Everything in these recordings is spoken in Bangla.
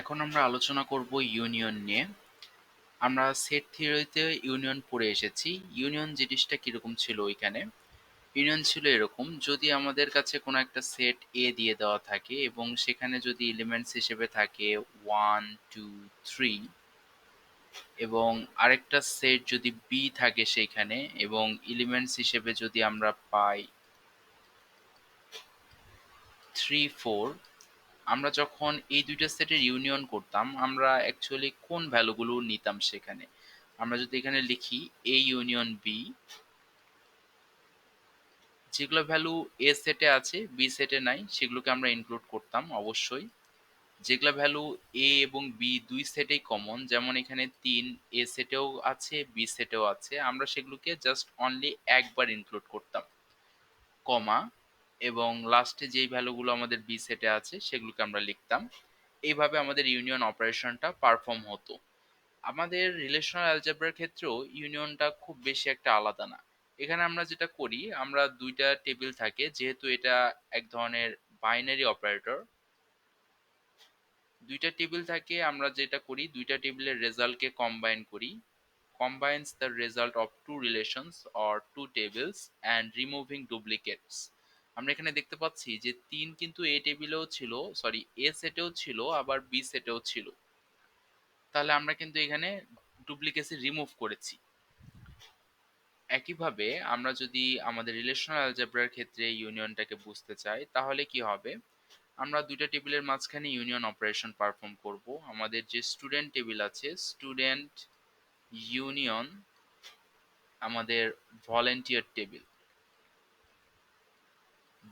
এখন আমরা আলোচনা করব ইউনিয়ন নিয়ে। আমরা সেট থিওরিতে ইউনিয়ন পড়ে এসেছি। ইউনিয়ন জিনিসটা কিরকম ছিল ওইখানে? ইউনিয়ন ছিল এরকম, যদি আমাদের কাছে কোনো একটা সেট এ দিয়ে দেওয়া থাকে এবং সেখানে যদি এলিমেন্টস হিসেবে থাকে 1, 2, 3 এবং আরেকটা সেট যদি বি থাকে সেইখানে এবং এলিমেন্টস হিসেবে যদি আমরা পাই 3, 4, আমরা যখন এই দুইটা সেটের ইউনিয়ন করতাম আমরা অ্যাকচুয়ালি কোন ভ্যালুগুলো নিতাম সেখানে? আমরা যদি এখানে লিখি এ ইউনিয়ন বি, যেগুলো ভ্যালু এ সেটে আছে বি সেটে নাই সেগুলোকে আমরা ইনক্লুড করতাম অবশ্যই। যেগুলো ভ্যালু এ এবং বি দুই সেটেই কমন, যেমন এখানে 3 এ সেটেও আছে বি সেটেও আছে, আমরা সেগুলোকে জাস্ট অনলি একবার ইনক্লুড করতাম, কমা, এবং লাস্টে যেই ভ্যালুগুলো আমাদের বি সেটে আছে সেগুলোকে আমরা লিখতাম। এইভাবে আমাদের ইউনিয়ন অপারেশনটা পারফর্ম হতো। আমাদের রিলেশনাল অ্যালজেব্রার ক্ষেত্রেও ইউনিয়নটা খুব বেশি একটা আলাদা না। এখানে আমরা যেটা করি, আমরা দুইটা টেবিল থাকে, যেহেতু এটা এক ধরনের বাইনারি অপারেটর, দুইটা টেবিল থাকে, আমরা যেটা করি দুইটা টেবিলের রেজাল্টকে কম্বাইন করি, combines the result of two relations or two tables and removing duplicates. আমরা এখানে দেখতে পাচ্ছি যে 3 কিন্তু এ টেবিলেও ছিল, সরি এ সেটেও ছিল আবার বি সেটেও ছিল। তাহলে আমরা কিন্তু এখানে ডুপ্লিকেসি রিমুভ করেছি। একইভাবে আমরা যদি আমাদের রিলেশনাল অ্যালজেব্রার ক্ষেত্রে ইউনিয়নটাকে বুঝতে চাই তাহলে কি হবে? আমরা দুইটা টেবিলের মাঝখানে ইউনিয়ন অপারেশন পারফর্ম করব। আমাদের যে স্টুডেন্ট টেবিল আছে, স্টুডেন্ট ইউনিয়ন আমাদের volunteer table.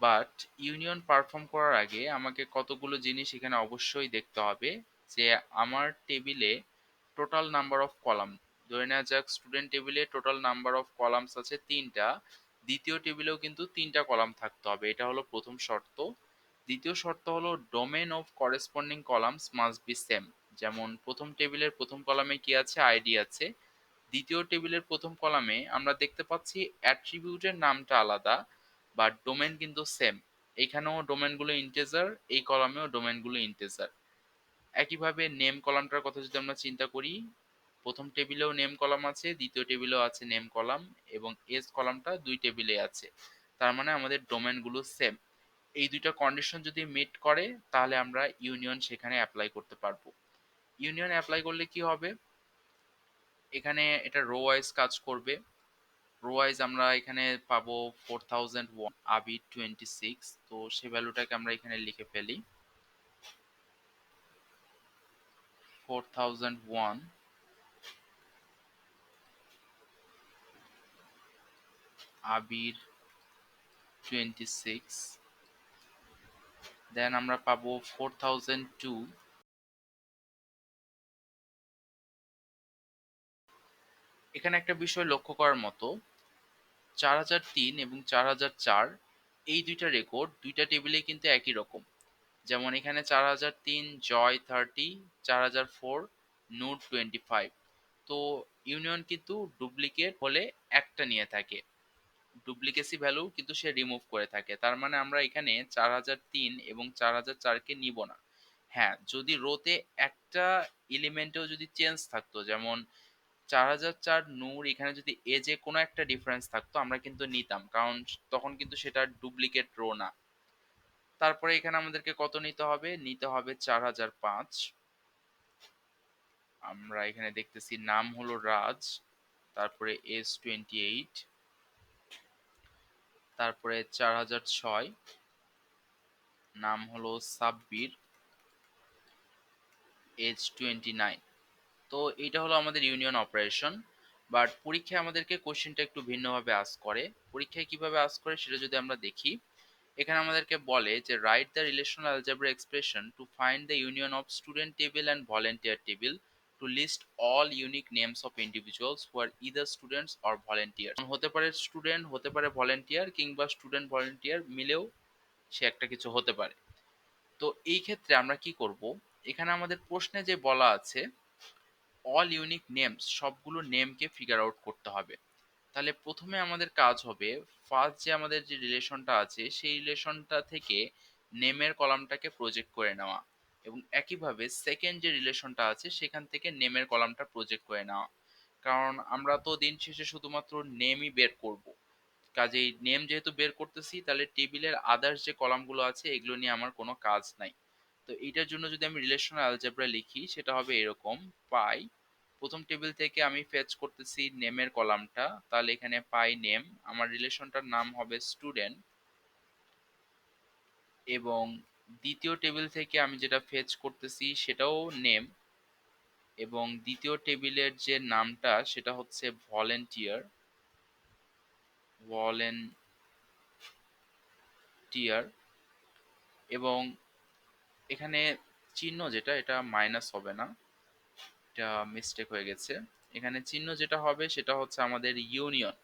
But union perform করার আগে আমাকে কতগুলো জিনিস এখানে অবশ্যই দেখতে হবে, যে আমার টেবিলে টোটাল নাম্বার অফ কলাম, ধরে নেওয়া যাক স্টুডেন্ট টেবিলে টোটাল নাম্বার অফ কলামস আছে 3টা, দ্বিতীয় টেবিলেও কিন্তু 3টা কলাম থাকতে হবে, এটা হলো প্রথম শর্ত। দ্বিতীয় শর্ত হলো domain of corresponding columns must be same. যেমন প্রথম টেবিলের প্রথম কলামে কি আছে? আইডি আছে। দ্বিতীয় টেবিলের প্রথম কলামে আমরা দেখতে পাচ্ছি অ্যাট্রিবিউটের নামটা আলাদা, বাট ডোমেন কিন্তু সেম। এখানেও ডোমেনগুলো ইন্টিজার, এই কলামেও ডোমেনগুলো ইন্টিজার। একইভাবে নেম কলামটার কথা যদি আমরা চিন্তা করি, প্রথম টেবিলেও নেম কলাম আছে, দ্বিতীয় টেবিলেও আছে নেম কলাম, এবং এস কলামটা দুই টেবিলে আছে। তার মানে আমাদের ডোমেনগুলো সেম। এই দুইটা কন্ডিশন যদি মিট করে তাহলে আমরা ইউনিয়ন সেখানে অ্যাপ্লাই করতে পারবো। ইউনিয়ন অ্যাপ্লাই করলে কি হবে? এখানে এটা রো ওয়াইজ কাজ করবে। রো ওয়াইজ আমরা এখানে পাবো 4001 আবি 26, তো সেই ভ্যালুটাকে আমরা এখানে লিখে ফেলি 4001 আবির 26, দেন আমরা পাবো 4002। এখানে একটা বিষয় লক্ষ্য করার মতো, 4003 এবং 4004 এই দুইটা রেকর্ড দুইটা টেবিলে কিন্তু একই রকম। যেমন এখানে 4003 জয় 30, 4004 নূর 25। তো ইউনিয়ন কিন্তু ডুপ্লিকেট হলে একটা নিয়ে থাকে, ডুপ্লিকেসি ভ্যালু কিন্তু সে রিমুভ করে থাকে। তার মানে আমরা এখানে 4003 এবং 4004কে নিব না। হ্যাঁ, যদি রোতে একটা এলিমেন্টেও যদি চেঞ্জ থাকতো, যেমন 4004 নূর, এখানে যদি এজে কোনো একটা ডিফারেন্স থাকতো আমরা কিন্তু নিতাম, কারণ তখন কিন্তু সেটা ডুপ্লিকেট রো না। তারপরে এখানে আমাদেরকে কত নিতে হবে? নিতে হবে 4005। আমরা এখানে দেখতেছি নাম হলো রাজ, তারপরে S28, তারপরে 4006 নাম হলো সাব্বির, H29। তো এইটা হলো আমাদের ইউনিয়ন অপারেশন। বাট পরীক্ষায় আমাদেরকে কোশ্চেনটা একটু ভিন্নভাবে আস্ক করে। পরীক্ষায় কিভাবে আস্ক করে সেটা যদি আমরা দেখি, এখানে আমাদেরকে বলে যে write the relational algebra expression to find the union of student table and volunteer table to list all unique names of individuals who are either students or volunteer. হতে পারে স্টুডেন্ট, হতে পারে ভলেন্টিয়ার, কিংবা স্টুডেন্ট ভলেন্টিয়ার মিলেও সে একটা কিছু হতে পারে। তো এই ক্ষেত্রে আমরা কি করব? এখানে আমাদের প্রশ্নে যে বলা আছে অল ইউনিক নেমস, সবগুলো নেমকে ফিগার আউট করতে হবে। তাহলে প্রথমে আমাদের কাজ হবে ফার্স্ট যে আমাদের যে রিলেশনটা আছে সেই রিলেশনটা থেকে নেমের কলামটাকে প্রজেক্ট করে নেওয়া, এবং একইভাবে সেকেন্ড যে রিলেশনটা আছে সেখান থেকে নেমের কলামটা প্রজেক্ট করে নেওয়া। কারণ আমরা তো দিন শেষে শুধুমাত্র নেমই বের করব। কাজেই নেম যেহেতু বের করতেছি তাহলে টেবিলের আদার্স যে কলামগুলো আছে এগুলো নিয়ে আমার কোনো কাজ নাই। তো এইটার জন্য যদি আমি রিলেশনাল অ্যালজেব্রা লিখি সেটা হবে এরকম: পাই, প্রথম টেবিল থেকে আমি ফেচ করতেছি নেমের কলামটা, তাহলে এখানে পাই নেম, আমার রিলেশনটার নাম হবে স্টুডেন্ট। এবং দ্বিতীয় টেবিল থেকে আমি যেটা ফেচ করতেছি সেটাও নেম, এবং দ্বিতীয় টেবিলের যে নামটা সেটা হচ্ছে ভলেন্টিয়ার। ভলেন্টিয়ার। এবং এখানে চিহ্ন যেটা, এটা মাইনাস হবে না, এটা মিস্টেক হয়ে গেছে। এখানে চিহ্ন যেটা হবে সেটা হচ্ছে আমাদের ইউনিয়ন,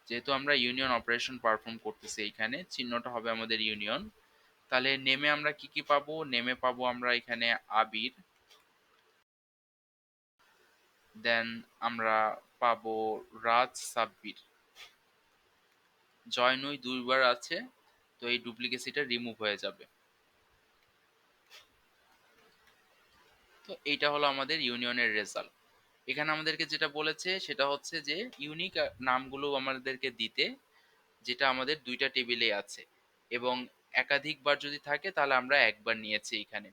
যেহেতু আমরা ইউনিয়ন অপারেশন পারফর্ম করতেছি এইখানে চিহ্নটা হবে আমাদের ইউনিয়ন। তাহলে নেমে আমরা কি কি পাবো? নেমে পাবো আমরা এখানে আবির, দেন আমরা পাবো রাজ সাব্বির। জয়নুই দুইবার আছে, তো এই ডুপ্লিকেসিটা রিমুভ হয়ে যাবে। তো এইটা হলো আমাদের ইউনিয়নের রেজাল্ট। এখানে আমাদেরকে যেটা বলেছে সেটা হচ্ছে যে ইউনিক নামগুলো আমাদেরকে দিতে, যেটা আমাদের দুইটা টেবিলে আছে, এবং একাধিকবার যদি থাকে তাহলে আমরা একবার নিয়েছি এখানে।